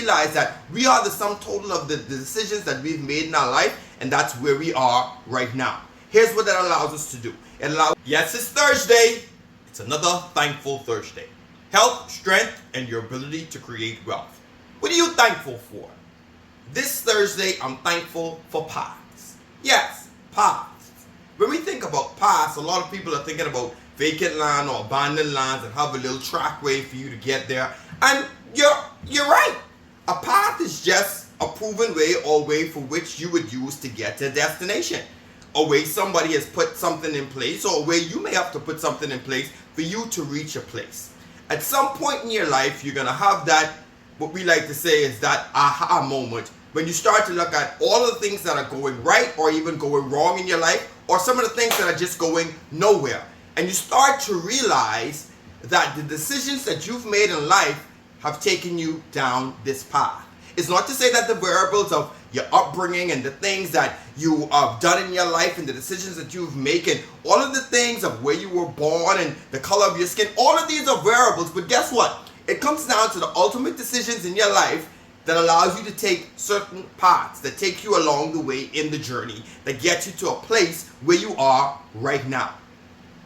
realize that we are the sum total of the decisions that we've made in our life, and that's where we are right now. Here's what that allows us to do. Yes, it's Thursday. It's another thankful Thursday. Health, strength, and your ability to create wealth. What are you thankful for? This Thursday, I'm thankful for paths. Yes, paths. When we think about paths, a lot of people are thinking about vacant land or abandoned lands and have a little trackway for you to get there. And you're right. A path is just a proven way or way for which you would use to get to a destination. A way somebody has put something in place, or a way you may have to put something in place for you to reach a place. At some point in your life, you're going to have that, what we like to say is that aha moment, when you start to look at all of the things that are going right or even going wrong in your life, or some of the things that are just going nowhere. And you start to realize that the decisions that you've made in life have taken you down this path. It's not to say that the variables of your upbringing and the things that you have done in your life and the decisions that you've made and all of the things of where you were born and the color of your skin, all of these are variables, but guess what? It comes down to the ultimate decisions in your life that allows you to take certain paths that take you along the way in the journey, that get you to a place where you are right now.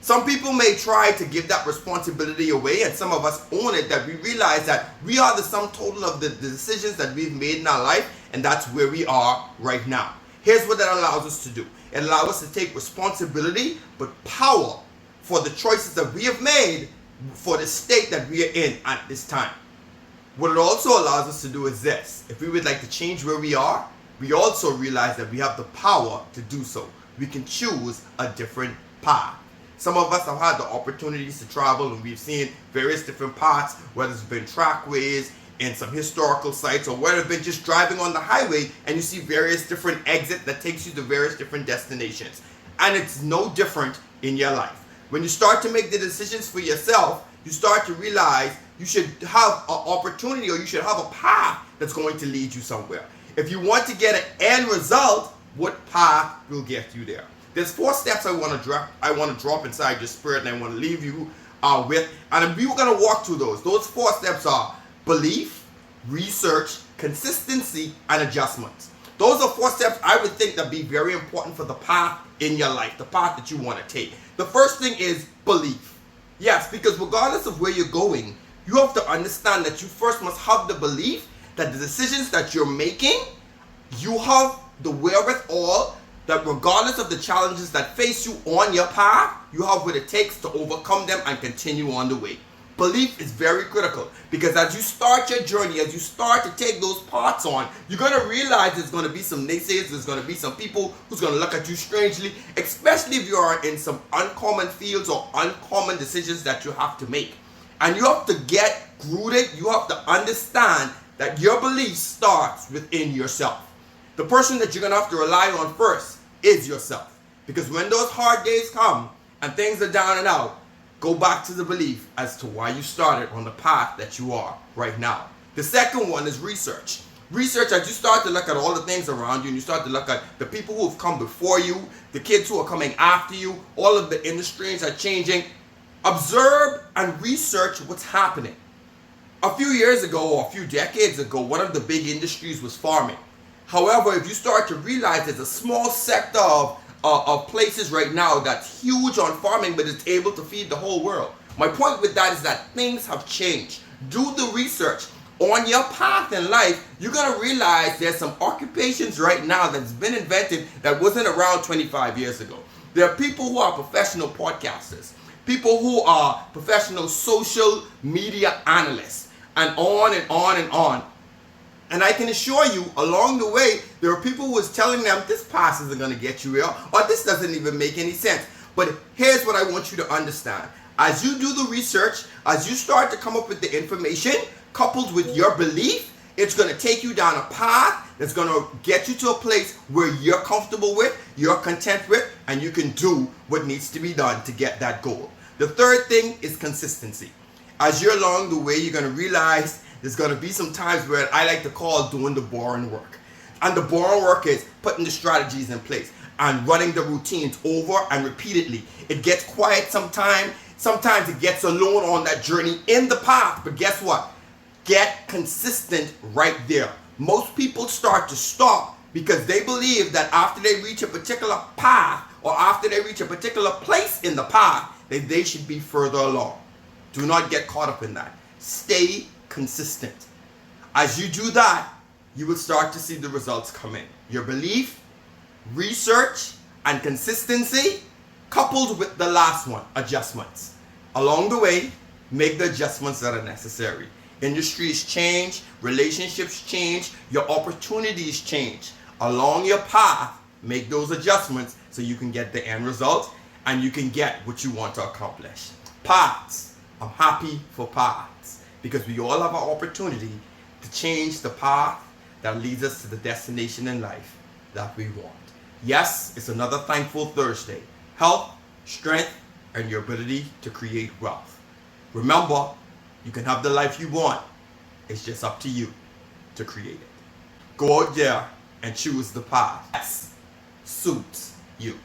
Some people may try to give that responsibility away, and some of us own it, that we realize that we are the sum total of the decisions that we've made in our life, and that's where we are right now. Here's what that allows us to do. It allows us to take responsibility, but power for the choices that we have made for the state that we are in at this time. What it also allows us to do is this. If we would like to change where we are, we also realize that we have the power to do so. We can choose a different path. Some of us have had the opportunities to travel, and we've seen various different paths, whether it's been trackways in some historical sites, or whether it's been just driving on the highway and you see various different exits that takes you to various different destinations. And it's no different in your life. When you start to make the decisions for yourself, you start to realize you should have an opportunity, or you should have a path that's going to lead you somewhere. If you want to get an end result, what path will get you there? There's 4 steps I want to drop inside your spirit, and I want to leave you with. And we're going to walk through those. Those 4 steps are belief, research, consistency, and adjustments. Those are 4 steps I would think that be very important for the path in your life, the path that you want to take. The first thing is belief. Yes, because regardless of where you're going, you have to understand that you first must have the belief that the decisions that you're making, you have the wherewithal, that regardless of the challenges that face you on your path, you have what it takes to overcome them and continue on the way. Belief is very critical, because as you start your journey, as you start to take those paths on, you're going to realize there's going to be some naysayers, there's going to be some people who's going to look at you strangely, especially if you are in some uncommon fields or uncommon decisions that you have to make. And you have to get rooted, you have to understand that your belief starts within yourself. The person that you're going to have to rely on first is yourself. Because when those hard days come and things are down and out, go back to the belief as to why you started on the path that you are right now. The second one is research. Research, as you start to look at all the things around you, and you start to look at the people who have come before you, the kids who are coming after you, all of the industries are changing. Observe and research what's happening. A few years ago, or a few decades ago, one of the big industries was farming. However, if you start to realize there's a small sector of places right now that's huge on farming, but it's able to feed the whole world. My point with that is that things have changed. Do the research. On your path in life, you're going to realize there's some occupations right now that's been invented that wasn't around 25 years ago. There are people who are professional podcasters, people who are professional social media analysts, and on and on and on. And I can assure you, along the way, there are people who was telling them, this path isn't going to get you here, or this doesn't even make any sense. But here's what I want you to understand. As you do the research, as you start to come up with the information, coupled with your belief, it's going to take you down a path that's going to get you to a place where you're comfortable with, you're content with, and you can do what needs to be done to get that goal. The third thing is consistency. As you're along the way, you're going to realize there's going to be some times where I like to call doing the boring work. And the boring work is putting the strategies in place and running the routines over and repeatedly. It gets quiet sometimes. Sometimes it gets alone on that journey in the path. But guess what? Get consistent right there. Most people start to stop because they believe that after they reach a particular path or after they reach a particular place in the path, that they should be further along. Do not get caught up in that. Stay consistent. As you do that, you will start to see the results come in. Your belief, research, and consistency, coupled with the last one, adjustments. Along the way, make the adjustments that are necessary. Industries change, relationships change, your opportunities change. Along your path, make those adjustments so you can get the end result and you can get what you want to accomplish. Paths. I'm happy for paths because we all have an opportunity to change the path that leads us to the destination in life that we want. Yes, it's another Thankful Thursday. Health, strength, and your ability to create wealth. Remember, you can have the life you want. It's just up to you to create it. Go out there and choose the path that suits you.